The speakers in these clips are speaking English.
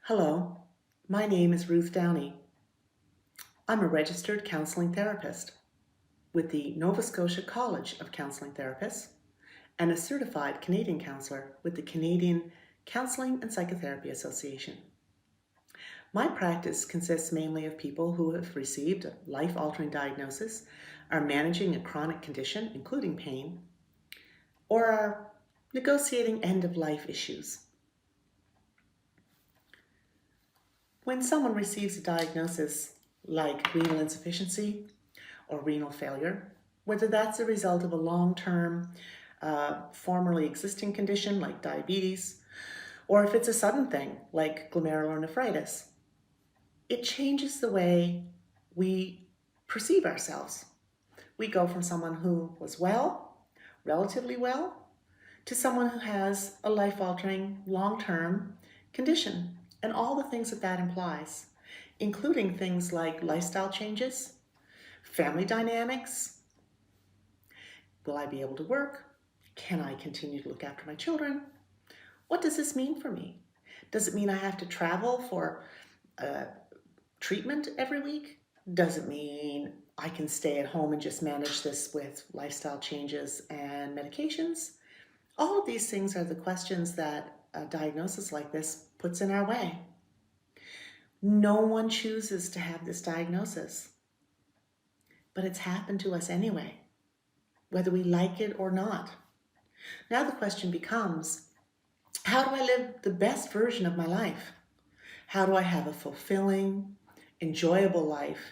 Hello, my name is Ruth Downie. I'm a registered counseling therapist with the Nova Scotia College of Counseling Therapists and a certified Canadian counselor with the Canadian Counselling and Psychotherapy Association. My practice consists mainly of people who have received a life-altering diagnosis, are managing a chronic condition, including pain, or are negotiating end-of-life issues. When someone receives a diagnosis like renal insufficiency or renal failure, whether that's a result of a long-term, formerly existing condition like diabetes, or if it's a sudden thing like glomerulonephritis, it changes the way we perceive ourselves. We go from someone who was well, relatively well, to someone who has a life-altering, long-term condition, and all the things that that implies, including things like lifestyle changes, family dynamics. Will I be able to work? Can I continue to look after my children? What does this mean for me? Does it mean I have to travel for treatment every week? Does it mean I can stay at home and just manage this with lifestyle changes and medications? All of these things are the questions that a diagnosis like this puts in our way. No one chooses to have this diagnosis, but it's happened to us anyway, whether we like it or not. Now the question becomes, how do I live the best version of my life? How do I have a fulfilling, enjoyable life,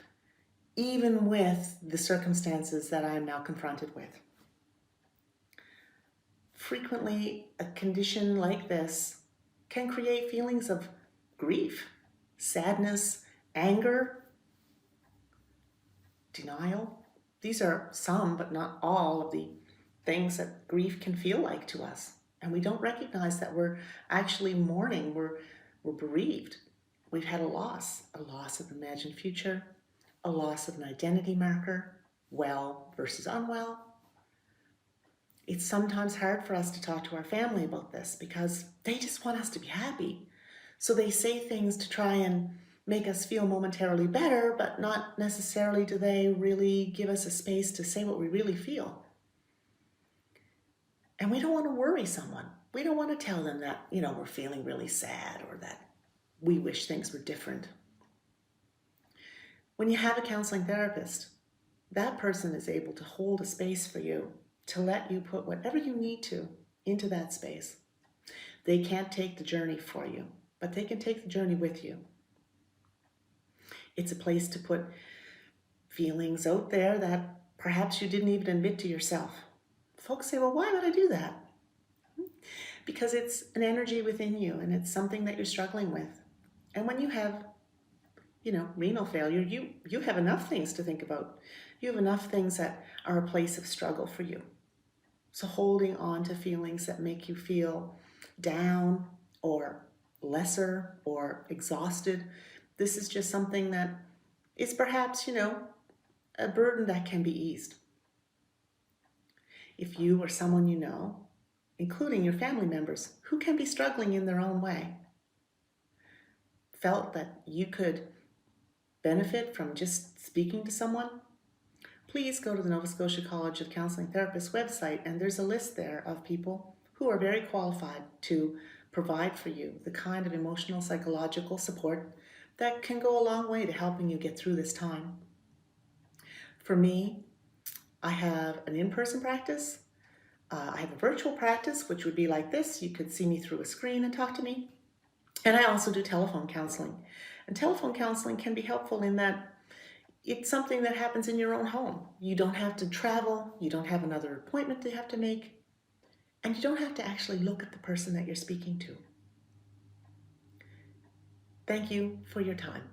even with the circumstances that I am now confronted with? Frequently, a condition like this can create feelings of grief, sadness, anger, denial. These are some, but not all, of the things that grief can feel like to us. And we don't recognize that we're actually mourning, we're bereaved. We've had a loss of imagined future, a loss of an identity marker, well versus unwell. It's sometimes hard for us to talk to our family about this because they just want us to be happy. So they say things to try and make us feel momentarily better, but not necessarily do they really give us a space to say what we really feel. And we don't want to worry someone. We don't want to tell them that, we're feeling really sad or that we wish things were different. When you have a counseling therapist, that person is able to hold a space for you, to let you put whatever you need to into that space. They can't take the journey for you, but they can take the journey with you. It's a place to put feelings out there that perhaps you didn't even admit to yourself. Folks say, well, why would I do that? Because it's an energy within you and it's something that you're struggling with. And when you have, renal failure, you have enough things to think about. You have enough things that are a place of struggle for you. So holding on to feelings that make you feel down or lesser or exhausted, this is just something that is perhaps, a burden that can be eased. If you or someone you know, including your family members who can be struggling in their own way, felt that you could benefit from just speaking to someone, please go to the Nova Scotia College of Counselling Therapists website, and there's a list there of people who are very qualified to provide for you the kind of emotional, psychological support that can go a long way to helping you get through this time. For me, I have an in-person practice. I have a virtual practice, which would be like this. You could see me through a screen and talk to me. And I also do telephone counseling. And telephone counseling can be helpful in that it's something that happens in your own home. You don't have to travel. You don't have another appointment to have to make. And you don't have to actually look at the person that you're speaking to. Thank you for your time.